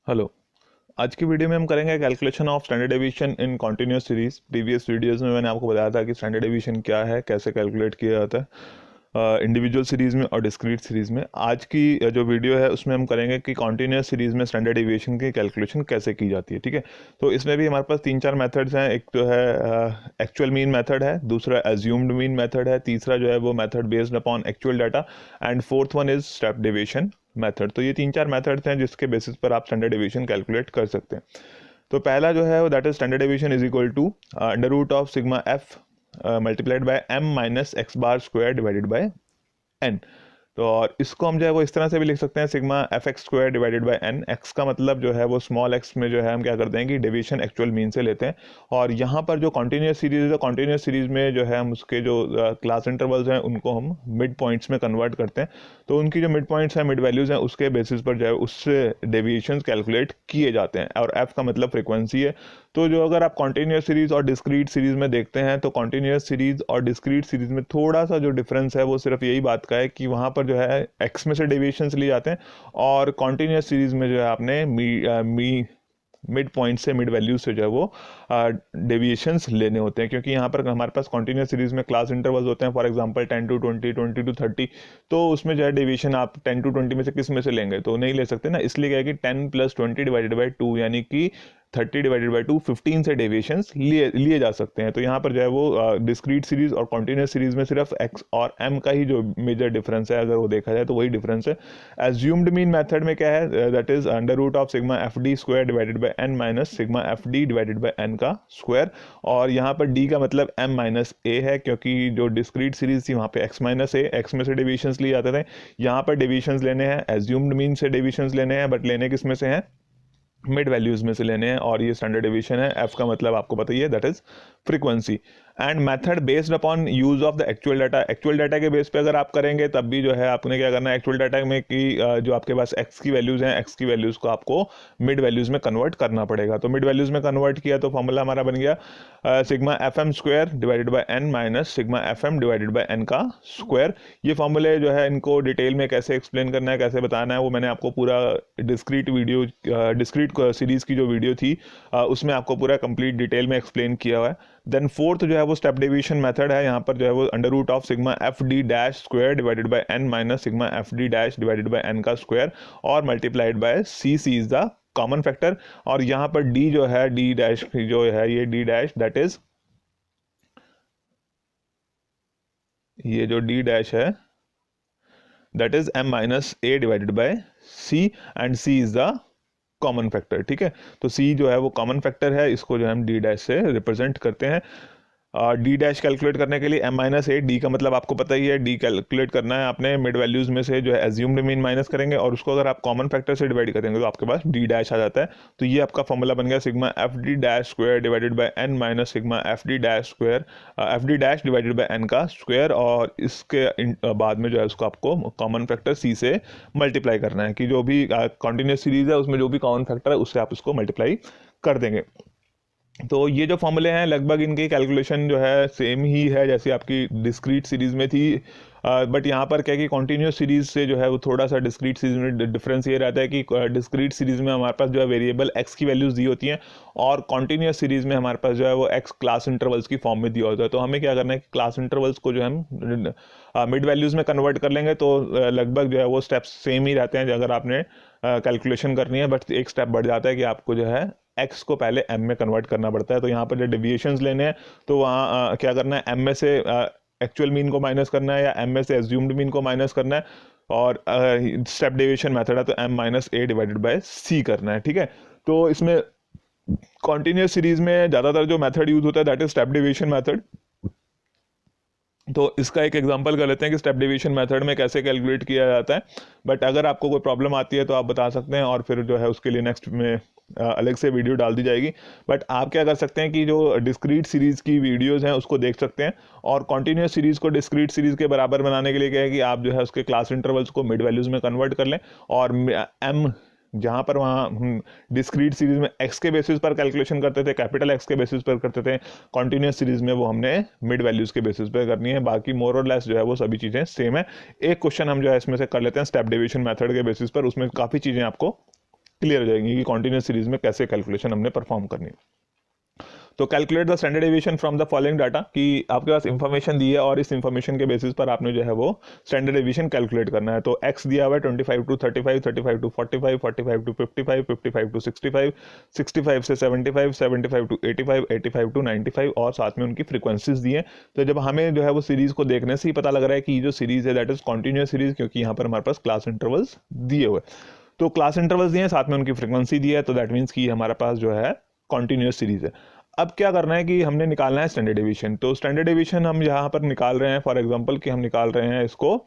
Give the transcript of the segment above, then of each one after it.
Hello. आज की video में हम करेंगे calculation of standard deviation in continuous series. Previous videos में मैंने आपको बताया था कि स्टैंडर्ड डेविएशन क्या है, कैसे कैलकुलेट किया जाता है इंडिविजुअल सीरीज में और डिस्क्रीट सीरीज में। आज की जो वीडियो है उसमें हम करेंगे कि कॉन्टिन्यूस सीरीज में स्टैंडर्ड डेविएशन की कैलकुलेशन कैसे की जाती है। ठीक है, तो इसमें भी हमारे पास 3-4 मेथड्स हैं। एक जो है एक्चुअल मीन मेथड है, दूसरा एज्यूम्ड मीन मेथड है, तीसरा जो है वो method based upon actual data, and fourth one is step deviation method. तो ये 3-4 मेथड्स हैं जिसके बेसिस पर आप स्टैंडर्ड डेविएशन कैलकुलेट कर सकते हैं। तो पहला जो है वो that is standard deviation is equal to under root of sigma F multiplied by M minus X bar square divided by N. तो और इसको हम जो है वो इस तरह से भी लिख सकते हैं, sigma F X square divided by N. X का मतलब जो है वो स्मॉल एक्स में जो है हम क्या करते हैं कि डेविएशन एक्चुअल मीन से लेते हैं। और यहाँ पर जो कॉन्टिन्यूस सीरीज है, कॉन्टिन्यूस सीरीज में जो है हम उसके जो क्लास इंटरवल्स हैं उनको हम मिड पॉइंट्स में कन्वर्ट करते हैं। तो उनकी जो मिड पॉइंट्स हैं, मिड वैल्यूज़ हैं, उसके बेसिस पर जो है उससे डेविएशन कैलकुलेट किए जाते हैं। और एफ का मतलब फ्रिक्वेंसी है। तो जो अगर आप कॉन्टिन्यूस सीरीज और डिस्क्रीट सीरीज में देखते हैं तो कॉन्टिन्यूस सीरीज और डिस्क्रीट सीरीज में थोड़ा सा जो डिफरेंस है वो सिर्फ यही बात का है कि वहाँ पर जो है एक्स में से डेविएशंस लिए जाते हैं, और कॉन्टिन्यूस सीरीज में जो है आपने मिड पॉइंट से, मिड वैल्यू से जो है वो डेविएशंस लेने होते हैं। क्योंकि यहाँ पर हमारे पास कॉन्टिन्यूस सीरीज में क्लास इंटरवल्स होते हैं, फॉर एग्जांपल 10 to 20, 20 to 30। तो उसमें जो है डेविएशन आप 10 to 20 में से किस में से लेंगे, तो नहीं ले सकते ना। इसलिए क्या है कि 10 + 20 डिवाइडेड बाई 2 यानी कि 30 डिवाइडेड बाई 2, 15 से डेविएशंस लिए जा सकते हैं। तो यहाँ पर जो है वो डिस्क्रीट सीरीज और कॉन्टिन्यूस सीरीज में सिर्फ एक्स और एम का ही जो मेजर डिफरेंस है, अगर वो देखा जाए तो वही डिफरेंस है। एज्यूम्ड मीन मेथड में क्या है, that is under root of sigma F D square divided by N minus sigma F D divided by N का स्क्वायर। और यहाँ पर डी का मतलब एम माइनस ए है, क्योंकि जो डिस्क्रीट सीरीज थी वहाँ पे एक्स माइनस ए, एक्स में से डेविएशंस लिए जाते थे। यहाँ पर डेविएशंस लेने हैं, एज्यूम्ड मीन से डेविएशंस लेने हैं, बट लेने किस में से हैं, मिड वैल्यूज में से लेने हैं। और ये स्टैंडर्ड डेविएशन है। एफ का मतलब आपको पता ही है, that is frequency. And method based upon use of the actual data. Actual data के बेस पे अगर आप करेंगे तब भी जो है आपने क्या करना है, एक्चुअल डाटा में कि जो आपके पास एक्स की वैल्यूज हैं, एक्स की वैल्यूज को आपको मिड वैल्यूज में कन्वर्ट करना पड़ेगा। तो मिड वैल्यूज में कन्वर्ट किया तो फॉर्मूला हमारा बन गया sigma F M square divided by N minus sigma F M divided by N का स्क्वायर। ये फॉर्मूले जो है इनको डिटेल में कैसे एक्सप्लेन करना है, कैसे बताना है, वो मैंने आपको पूरा डिस्क्रीट वीडियो, डिस्क्रीट सीरीज की जो वीडियो थी उसमें आपको पूरा कंप्लीट डिटेल में एक्सप्लेन किया हुआ है। देन फोर्थ जो है वो स्टेप डेविएशन मेथड है। यहाँ पर जो है वो under root of sigma F D dash square divided by N minus sigma F D dash divided by N का स्क्वायर और multiplied by C, C is the common factor. और यहाँ पर डी जो है, डी डैश जो है, ये डी डैश दैट इज, ये जो डी डैश है that is M minus A divided by C, and C is the common factor. ठीक है, तो सी जो है वो कॉमन फैक्टर है, इसको जो है हम डी डैश से रिप्रेजेंट करते हैं। डी डैश कैलकुलेट करने के लिए एम माइनस ए, डी का मतलब आपको पता ही है, डी कैलकुलेट करना है आपने मिड वैल्यूज में से जो है एज्यूम्ड मीन माइनस करेंगे, और उसको अगर आप कॉमन फैक्टर से डिवाइड करेंगे तो आपके पास डी डैश आ जाता है। तो ये आपका फॉर्मूला बन गया sigma F D dash square divided by N minus sigma F D dash square, F D dash divided by N का स्क्वायर। और इसके बाद में जो है उसको आपको कॉमन फैक्टर सी से मल्टीप्लाई करना है, कि जो भी कॉन्टिन्यूस सीरीज है उसमें जो भी कॉमन फैक्टर है उससे आप उसको मल्टीप्लाई कर देंगे। तो ये जो फॉर्मूले हैं लगभग इनकी कैलकुलेशन जो है सेम ही है जैसे आपकी डिस्क्रीट सीरीज में थी। बट यहाँ पर क्या है कि कॉन्टिन्यूस सीरीज से जो है वो थोड़ा सा डिस्क्रीट सीरीज में डिफरेंस ये रहता है कि डिस्क्रीट सीरीज में हमारे पास जो है वेरिएबल एक्स की वैल्यूज दी होती हैं, और कॉन्टिन्यूस सीरीज में हमारे पास जो है वो एक्स क्लास इंटरवल्स की फॉर्म में दिया होता है। तो हमें क्या करना है कि क्लास इंटरवल्स को जो है हम मिड वैल्यूज में कन्वर्ट कर लेंगे, तो लगभग जो है वो स्टेप्स सेम ही रहते हैं अगर आपने कैलकुलेशन करनी है। बट एक स्टेप बढ़ जाता है कि आपको जो है एक्स को पहले एम में कन्वर्ट करना पड़ता है। तो यहाँ पर जो डेविएशंस लेने हैं तो वहाँ क्या करना है, एम में से एक्चुअल मीन को माइनस करना है, या एम में से एज्यूम्ड मीन को माइनस करना है, और स्टेप डेविएशन मेथड है तो M minus A divided by C करना है। ठीक है, तो इसमें कॉन्टिन्यूस सीरीज में ज़्यादातर जो मेथड यूज होता है that is step deviation method. तो इसका एक एग्जांपल कर लेते हैं कि स्टेप डेविएशन मेथड में कैसे कैलकुलेट किया जाता है। बट अगर आपको कोई प्रॉब्लम आती है तो आप बता सकते हैं, और फिर जो है उसके लिए नेक्स्ट में अलग से वीडियो डाल दी जाएगी। बट आप क्या कर सकते हैं कि जो डिस्क्रीट सीरीज की वीडियोस हैं उसको देख सकते हैं, और कॉन्टिन्यूस सीरीज को डिस्क्रीट सीरीज के बराबर बनाने के लिए क्या है कि आप जो है उसके क्लास इंटरवल्स को मिड वैल्यूज में कन्वर्ट कर लें, और एम जहाँ पर वहाँ डिस्क्रीट सीरीज में एक्स के बेसिस पर कैलकुलेशन करते थे, कैपिटल एक्स के बेसिस पर करते थे, कॉन्टिन्यूस सीरीज में वो हमने मिड वैल्यूज के बेसिस पर करनी है। बाकी मोर और लेस जो है वो सभी चीज़ें सेम है। एक क्वेश्चन हम जो है इसमें से कर लेते हैं स्टेप डेविएशन मेथड के बेसिस पर, उसमें काफ़ी चीज़ें आपको क्लियर हो जाएंगी कि कॉन्टिन्यूस सीरीज में कैसे कैलकुलेशन हमने परफॉर्म करनी है। तो calculate the standard deviation from the following data, कि आपके पास इंफॉर्मेशन दी है और इस इंफॉर्मेशन के बेसिस पर आपने जो है वो स्टैंडर्ड डेविएशन कैलकुलेट करना है। तो एक्स दिया हुआ है 25 टू 35, 35 टू 45, 45 टू 55, 55 टू 65, 65 से 75, 75 टू 85, 85 टू 95 और साथ में उनकी फ्रीक्वेंसीज दी है। तो जब हमें जो है वो सीरीज को देखने से ही पता लग रहा है कि ये जो सीरीज है दैट इज कॉन्टिन्यूस सीरीज, क्योंकि यहाँ पर हमारे पास क्लास इंटरवल्स दिए हुए। तो क्लास इंटरवल्स दिए हैं, साथ में उनकी फ्रीक्वेंसी दी है, तो दैट मीन्स कि हमारे पास जो है कॉन्टिन्यूस सीरीज है। अब क्या करना है कि हमने निकालना है स्टैंडर्ड डेविएशन। तो स्टैंडर्ड डेविएशन हम यहाँ पर निकाल रहे हैं, फॉर एग्जांपल कि हम निकाल रहे हैं इसको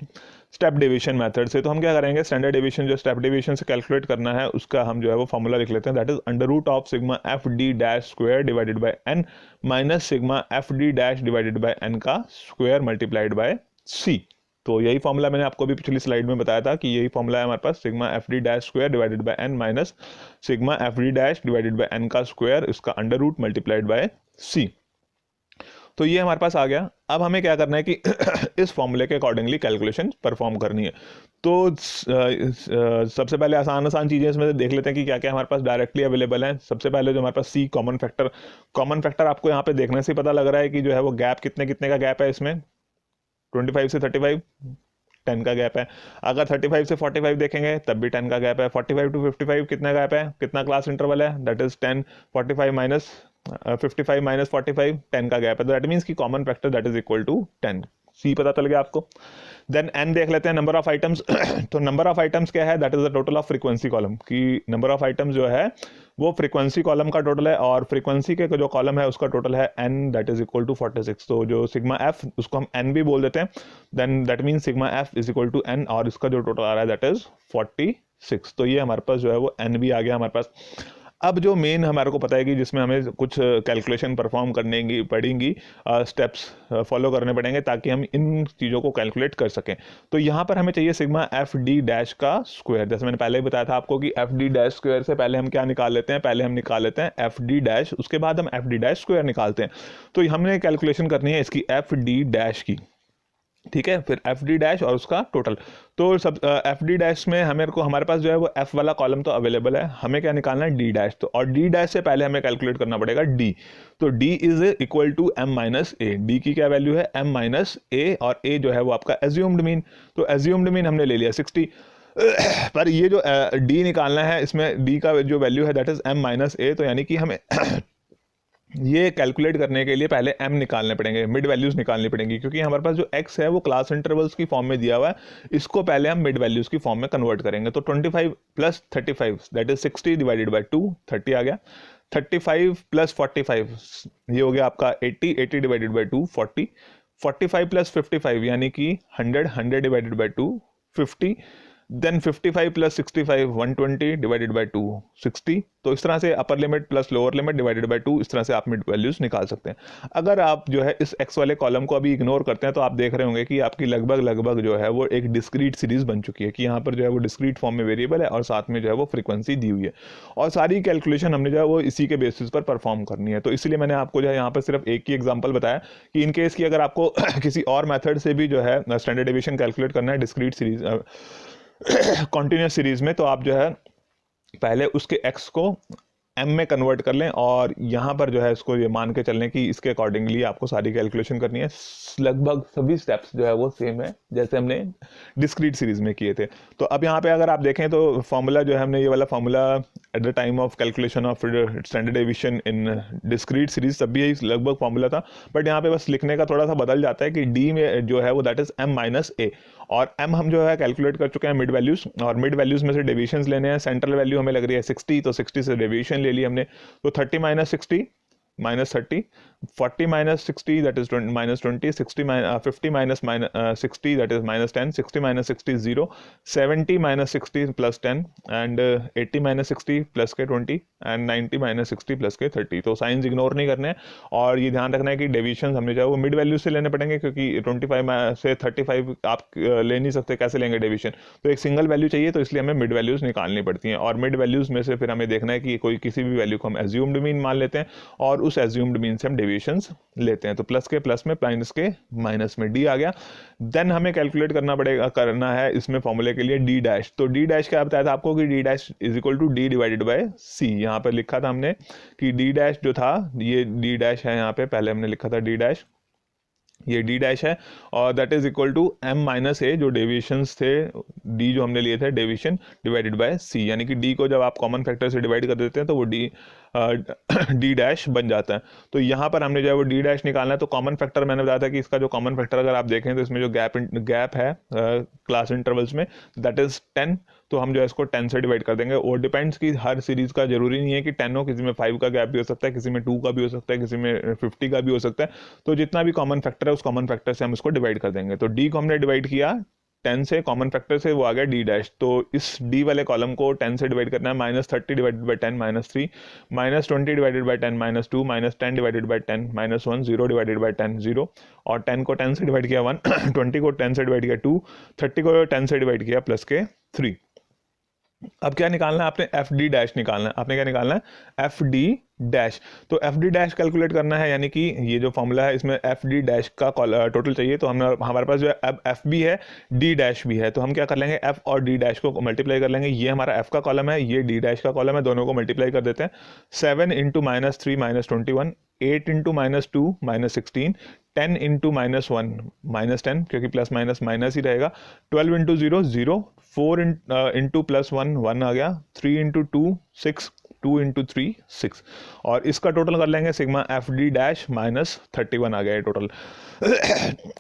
स्टेप डेविएशन मेथड से। तो हम क्या करेंगे, स्टैंडर्ड डेविएशन जो स्टेप डेविएशन से कैलकुलेट करना है उसका हम जो है वो फॉर्मूला लिख लेते हैं, that is under root of sigma F D dash square divided by N minus sigma F D dash divided by N का स्क्वायर मल्टीप्लाइड बाय सी। तो यही फॉर्मूला मैंने आपको भी पिछली स्लाइड में बताया था कि यही फॉर्मूला है हमारे पास, sigma F D dash square divided by N minus sigma F D dash divided by N का स्क्वायर, इसका under root multiplied by C. तो ये हमारे पास आ गया। अब हमें क्या करना है कि इस फॉर्मूले के अकॉर्डिंगली कैलकुलेशन परफॉर्म करनी है। तो सबसे पहले आसान चीजें इसमें से देख लेते हैं कि क्या क्या हमारे पास डायरेक्टली अवेलेबल है। सबसे पहले जो हमारे पास सी कॉमन फैक्टर आपको यहाँ पे देखने से पता लग रहा है कि जो है वो गैप कितने का गैप है इसमें, 25 से 35 10 का गैप है। अगर 35 से 45 देखेंगे तब भी 10 का गैप है। 45 टू 55 कितना गैप है, कितना क्लास इंटरवल है, दैट इज 10। 45 माइनस 55 माइनस 45 10 का गैप है, तो दैट मीन्स कि common factor that is equal to 10। C पता चल गया आपको। देन एन देख लेते हैं, नंबर ऑफ आइटम्स। तो नंबर ऑफ आइटम्स क्या है, that is the total of frequency column, कि नंबर ऑफ आइटम्स जो है वो फ्रीक्वेंसी कॉलम का टोटल है और फ्रीक्वेंसी के जो कॉलम है उसका टोटल है n, that is equal to 46। तो जो सिग्मा f उसको हम n भी बोल देते हैं, then that means sigma f is equal to n और इसका जो टोटल आ रहा है दैट इज 46। तो ये हमारे पास जो है वो n भी आ गया हमारे पास। अब जो मेन हमारे को पता है कि जिसमें हमें कुछ कैलकुलेशन परफॉर्म करने पड़ेंगी, स्टेप्स फॉलो करने पड़ेंगे ताकि हम इन चीज़ों को कैलकुलेट कर सकें। तो यहाँ पर हमें चाहिए सिग्मा एफ डी डैश का स्क्वायर। जैसे मैंने पहले ही बताया था आपको कि एफ डी डैश स्क्वायर से पहले हम क्या निकाल लेते हैं, पहले हम निकाल लेते हैं एफ डी डैश, उसके बाद हम एफ डी डैश स्क्वायर निकालते हैं। तो हमने कैलकुलेशन करनी है इसकी एफ डी डैश की, ठीक है, फिर एफ डी डैश और उसका टोटल। तो सब एफ डी डैश में हमारे पास जो है वो एफ वाला कॉलम तो अवेलेबल है, हमें क्या निकालना है डी डैश। तो और डी डैश से पहले हमें कैलकुलेट करना पड़ेगा डी। तो D is equal to M minus A. D की क्या वैल्यू है, एम माइनस ए, और ए जो है वो आपका एज्यूम्ड मीन। तो एज्यूम्ड मीन हमने ले लिया 60। पर ये जो डी निकालना है इसमें डी का जो वैल्यू है दैट इज एम माइनस ए। तो यानी कि हमें ये कैलकुलेट करने के लिए पहले m निकालने पड़ेंगे, मिड वैल्यूज निकालनी पड़ेंगी, क्योंकि हमारे पास जो x है वो क्लास इंटरवल्स की फॉर्म में दिया हुआ है, इसको पहले हम मिड वैल्यूज की फॉर्म में कन्वर्ट करेंगे। तो 25 plus 35 that is 60 divided by 2, 30 आ गया। 35 प्लस 45 ये हो गया आपका 80, 80 डिवाइडेड बाय 2 40, 45 प्लस 55 यानी कि 100, 100 divided by 2 50, then 55 plus 65 120 divided by 2 60। तो इस तरह से upper limit plus lower limit divided by 2, इस तरह से आप मिड वैल्यूज निकाल सकते हैं। अगर आप जो है इस x वाले कॉलम को अभी इग्नोर करते हैं तो आप देख रहे होंगे कि आपकी लगभग जो है वो एक डिस्क्रीट सीरीज बन चुकी है, कि यहाँ पर जो है वो डिस्क्रीट फॉर्म में वेरिएबल है और साथ में जो है वो फ्रीक्वेंसी दी हुई है और सारी कैलकुलेशन हमने जो है वो इसी के बेसिस पर परफॉर्म करनी है। तो इसलिए मैंने आपको जो है यहाँ पर सिर्फ एक ही एग्जाम्पल बताया कि इन केस की अगर आपको किसी और मेथड से भी जो है स्टैंडर्ड डेविएशन कैलकुलेट करना है डिस्क्रीट सीरीज कॉन्टिन्यूस सीरीज में, तो आप जो है पहले उसके x को m में कन्वर्ट कर लें और यहाँ पर जो है इसको ये मान के चलने कि इसके अकॉर्डिंगली आपको सारी कैलकुलेशन करनी है। लगभग सभी स्टेप्स जो है वो सेम है जैसे हमने डिस्क्रीट सीरीज में किए थे। तो अब यहाँ पे अगर आप देखें तो फॉर्मूला जो है हमने ये वाला formula at the time of calculation of standard deviation in discrete series तब भी यही लगभग फॉर्मूला था, बट यहाँ पे बस लिखने का थोड़ा सा बदल जाता है कि डी में जो है वो दैट इज m माइनस ए, और m हम जो है कैलकुलेट कर चुके हैं मिड वैल्यूज, और मिड वैल्यूज में से डेविएशंस लेने हैं। सेंट्रल वैल्यू हमें लग रही है 60, तो 60 से डेविएशन ले ली हमने, तो 30 minus 60 minus 30, 40 minus 60 that is minus 20, 60 50 minus 60 that is minus 10, 60 minus 60 0, 70 minus 60 plus 10 and 80 minus 60 plus के 20 एंड 90 माइनस 60 प्लस के 30। तो साइंस इग्नोर नहीं करने हैं और ये ध्यान रखना है कि डेविएशन हमने जो है वो मिड वैल्यू से लेने पड़ेंगे, क्योंकि 25 से 35 आप ले नहीं सकते, कैसे लेंगे डेविएशन, तो एक सिंगल वैल्यू चाहिए, तो इसलिए हमें मिड वैल्यूज निकालनी पड़ती हैं। और मिड वैल्यूज में से फिर हमें देखना है कि कोई किसी भी वैल्यू को हम एज्यूम्ड मीन मान लेते हैं और उस एज्यूम्ड मीन से हम डेविएशंस लेते हैं। तो प्लस के प्लस में, माइनस के माइनस में, डी आ गया। देन हमें कैलकुलेट करना है इसमें फॉर्मूले के लिए डी डैश। तो डी डैश क्या बताया था आपको कि D dash is equal to D divided by C. यहाँ पर लिखा था हमने कि डी डैश जो था, ये डी डैश है, यहाँ पे पहले हमने लिखा था डी डैश, ये डी डैश है, और that is equal to M minus A, जो डेविएशंस थे, डी जो हमने लिए थे डेविएशन डिवाइडेड बाय सी, यानी कि डी को जब आप कॉमन फैक्टर से डिवाइड कर देते हैं तो वो डी डैश बन जाता है। तो यहाँ पर हमने जो है वो डी डैश निकालना है। तो कॉमन फैक्टर मैंने बताया था कि इसका जो कॉमन फैक्टर अगर आप देखें तो इसमें जो गैप है क्लास इंटरवल्स में, दैट इज 10। तो हम जो है इसको 10 से डिवाइड कर देंगे। और डिपेंड्स कि हर सीरीज का जरूरी नहीं है कि 10 हो, किसी में 5 का गैप भी हो सकता है, किसी में 2 का भी हो सकता है, किसी में 50 का भी हो सकता है। तो जितना भी कॉमन फैक्टर है उस कॉमन फैक्टर से हम इसको डिवाइड कर देंगे। तो डी को हमने डिवाइड किया 10 से, कॉमन फैक्टर से, वो आ गया डी डैश। तो इस डी वाले कॉलम को 10 से डिवाइड करना है। -30 divided by 10 -3, -20 divided by 10 -2, -10 divided by 10 -1, 0 divided by 10 0, और 10 को 10 से डिवाइड किया 1, 20 को 10 से डिवाइड किया 2, 30 को 10 से डिवाइड किया प्लस के 3। अब क्या निकालना है आपने, एफ डी डैश निकालना है। आपने क्या निकालना है, एफ डी डैश। तो एफ डी डैश कैलकुलेट करना है, यानी कि ये जो फॉर्मूला है इसमें एफ डी डैश का टोटल चाहिए। तो हमारे पास जो है अब एफ भी है, डी डैश भी है। तो हम क्या कर लेंगे, एफ और डी डैश को मल्टीप्लाई कर लेंगे। ये हमारा एफ का कॉलम है, ये डी डैश का कॉलम है, दोनों को मल्टीप्लाई कर देते हैं। 7 इंटू -3 -21, 8 इंटू -2 -16, 10 इंटू -1 -10, क्योंकि प्लस माइनस माइनस ही रहेगा। 12 इंटू 0 0, 4 इंटू +1 1 आ गया, 3 इंटू 2 6, 2 इंटू 3 6, और इसका टोटल कर लेंगे सिग्मा एफ डी डैश -31 आ गया है टोटल।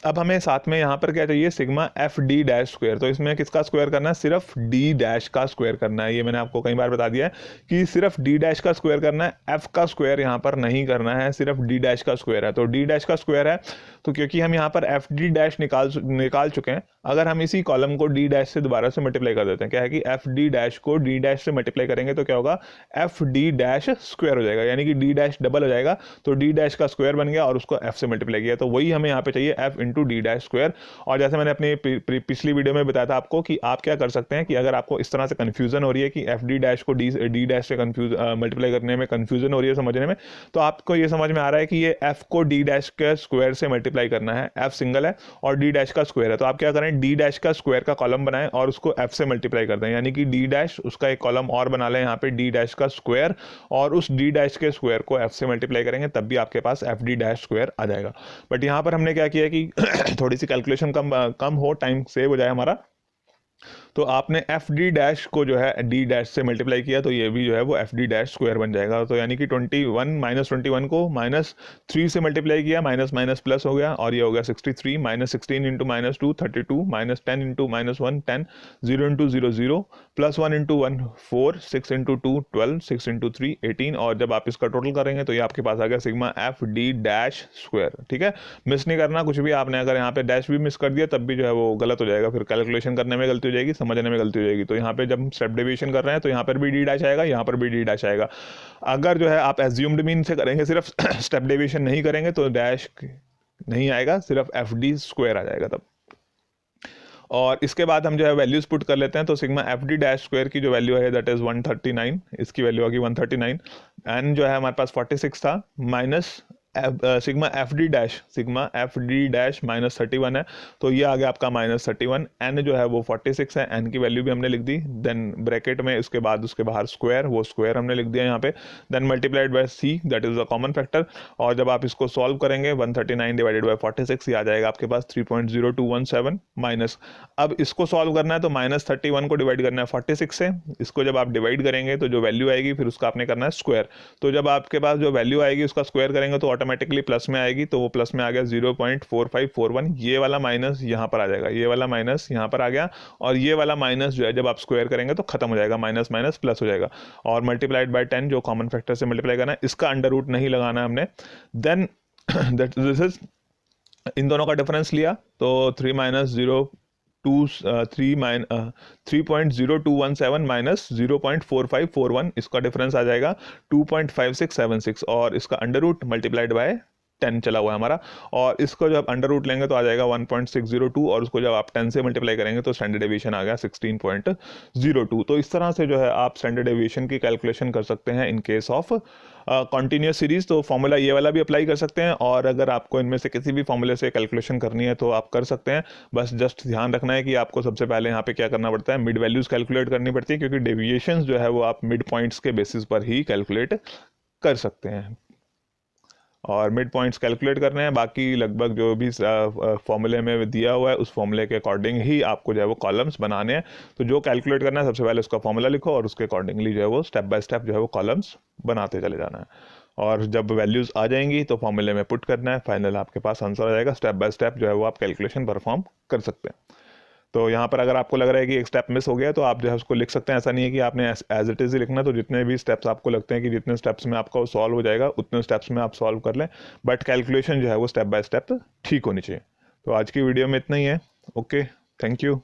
अब हमें साथ में यहाँ पर क्या चाहिए, sigma F D dash square. तो इसमें किसका स्क्वायर करना है, सिर्फ डी डैश का स्क्वायर करना है। ये मैंने आपको कई बार बता दिया है कि सिर्फ डी डैश का स्क्वायर करना है, एफ का स्क्वायर यहाँ पर नहीं करना है, सिर्फ डी डैश का स्क्वायर है। तो डी डैश का स्क्वायर है, तो क्योंकि हम यहाँ पर एफ डी डैश निकाल चुके हैं, अगर हम इसी कॉलम को डी डैश से दोबारा से मल्टीप्लाई कर देते हैं, क्या है कि एफ डी डैश को डी डैश से मल्टीप्लाई करेंगे तो क्या होगा, एफ डी डैश स्क्वायर हो जाएगा, यानी कि डी डैश डबल हो जाएगा। तो डी डैश का स्क्वायर बन गया और उसको एफ से मल्टीप्लाई किया, तो वही हमें यहाँ पे चाहिए, F into D dash square. और जैसे मैंने अपनी पिछली वीडियो में बताया था आपको कि आप क्या कर सकते हैं कि अगर आपको इस तरह से कन्फ्यूजन हो रही है कि एफ डी डैश को डी डैश से मल्टीप्लाई करने में कन्फ्यूजन हो रही है समझने में, तो आपको ये समझ में आ रहा है कि ये एफ को डी डैश के स्क्वायर से मल्टीप्लाई करना है। एफ सिंगल है और डी डैश का स्क्वायर है, तो आप क्या करें, डी डैश का स्क्वायर का कॉलम बनाएं और उसको एफ से मल्टीप्लाई कर दें, यानी कि डी डैश उसका एक कॉलम और बना लें यहाँ पे, डी डैश का स्क्वायर, और उस डी डैश के स्क्वायर को एफ से मल्टीप्लाई करेंगे, तब भी आपके पास एफ डी डैश स्क्वायर आ जाएगा। बट यहाँ पर हमने क्या किया कि थोड़ी सी कैलकुलेशन कम हो, टाइम सेव हो जाए हमारा, तो आपने एफ डी डैश को जो है डी डैश से मल्टीप्लाई किया, तो ये भी जो है वो एफ डी डैश स्क्वायर बन जाएगा। तो यानी कि 21 को -3 से मल्टीप्लाई किया, माइनस माइनस प्लस हो गया, और ये हो गया 63, -16 into -2 32, -10 into -1 10, 0 into 0 0, +1 into 1 4, 6 into 2 12, 6 into 3 18, और जब आप इसका टोटल करेंगे तो ये आपके पास आ गया sigma F D dash square. ठीक है, मिस नहीं करना कुछ भी, आपने अगर यहाँ पे डैश भी मिस कर दिया तब भी जो है वो गलत हो जाएगा, फिर कैलकुलेशन करने में गलती हो जाएगी, समझने में गलती हो जाएगी। तो यहाँ पे जब स्टेप डेविएशन कर रहे हैं तो यहाँ पर भी डी डैश आएगा, यहाँ पर भी डी डैश आएगा। अगर जो है आप एज्यूम्ड मीन से करेंगे, सिर्फ स्टेप डेविएशन नहीं करेंगे, तो डैश नहीं आएगा, सिर्फ एफ डी स्क्वायर आ जाएगा तब। और इसके बाद हम जो है वैल्यूज पुट कर लेते हैं। तो sigma F D dash square की जो वैल्यू है दैट इज 139, इसकी वैल्यू होगी 139, एन जो है हमारे पास 46 था, minus sigma F D dash -31 है, तो ये आ गया आपका -31। एन जो है वो 46 है, एन की वैल्यू भी हमने लिख दी, देन ब्रैकेट में उसके बाद उसके बाहर स्क्वायर, वो स्क्वायर हमने लिख दिया यहाँ पे, then multiplied by C, that is the common factor. और जब आप इसको सॉल्व करेंगे 139 डिवाइडेड बाय 46, ये आ जाएगा आपके पास 3.0217 माइनस। अब इसको सॉल्व करना है तो -31 को डिवाइड करना है 46 से, इसको जब आप डिवाइड करेंगे तो जो वैल्यू आएगी फिर उसका आपने करना है स्क्वायर। तो जब आपके पास जो वैल्यू आएगी उसका स्क्वायर करेंगे तो ऑटोमेटिकली प्लस में आएगी, तो वो प्लस में आ गया 0.4541, ये वाला माइनस यहाँ पर आ जाएगा, ये वाला माइनस यहाँ पर आ गया, और ये वाला माइनस जो है जब आप स्क्वायर करेंगे तो खत्म हो जाएगा, माइनस माइनस प्लस हो जाएगा, और मल्टीप्लाइड बाय 10 जो कॉमन फैक्टर से मल्टीप्लाई करना है, इसका अंडर रूट नहीं लगाना है हमने। देन दिस इज, इन दोनों का डिफरेंस लिया तो 3.0217 माइनस 0.4541, इसका डिफरेंस आ जाएगा 2.5676, और इसका अंडर रूट मल्टीप्लाइड बाय 10 चला हुआ है हमारा, और इसको जब अंडर रूट लेंगे तो आ जाएगा 1.602, और उसको जब आप 10 से मल्टीप्लाई करेंगे तो स्टैंडर्ड डेविएशन आ गया 16.02। तो इस तरह से जो है आप स्टैंडर्ड डेविएशन की कैलकुलेशन कर सकते हैं in case of continuous series. तो फॉर्मूला ये वाला भी अप्लाई कर सकते हैं, और अगर आपको इनमें से किसी भी फॉर्मूले से कैलकुलेशन करनी है तो आप कर सकते हैं। बस जस्ट ध्यान रखना है कि आपको सबसे पहले यहाँ पे क्या करना पड़ता है, मिड वैल्यूज कैलकुलेट करनी पड़ती है, क्योंकि डेविएशंस जो है वो आप मिड पॉइंट्स के बेसिस पर ही कैलकुलेट कर सकते हैं, और मिड पॉइंट्स कैलकुलेट करने हैं। बाकी लगभग जो भी फॉर्मूले में दिया हुआ है उस फॉर्मूले के अकॉर्डिंग ही आपको जो है वो कॉलम्स बनाने हैं। तो जो कैलकुलेट करना है सबसे पहले उसका फॉर्मूला लिखो, और उसके अकॉर्डिंगली जो है वो स्टेप बाय स्टेप जो है वो कॉलम्स बनाते चले जाना है, और जब वैल्यूज़ आ जाएंगी तो फॉर्मूले में पुट करना है, फाइनल आपके पास आंसर आ जाएगा। स्टेप बाय स्टेप जो है वो आप कैलकुलेशन परफॉर्म कर सकते हैं। तो यहाँ पर अगर आपको लग रहा है कि एक स्टेप मिस हो गया तो आप जो है उसको लिख सकते हैं। ऐसा नहीं है कि आपने एज इट इज़ ही लिखना, तो जितने भी स्टेप्स आपको लगते हैं कि जितने स्टेप्स में आपका सॉल्व हो जाएगा उतने स्टेप्स में आप सॉल्व कर लें, बट कैलकुलेशन जो है वो स्टेप बाय स्टेप ठीक होनी चाहिए। तो आज की वीडियो में इतना ही है। Okay, thank you.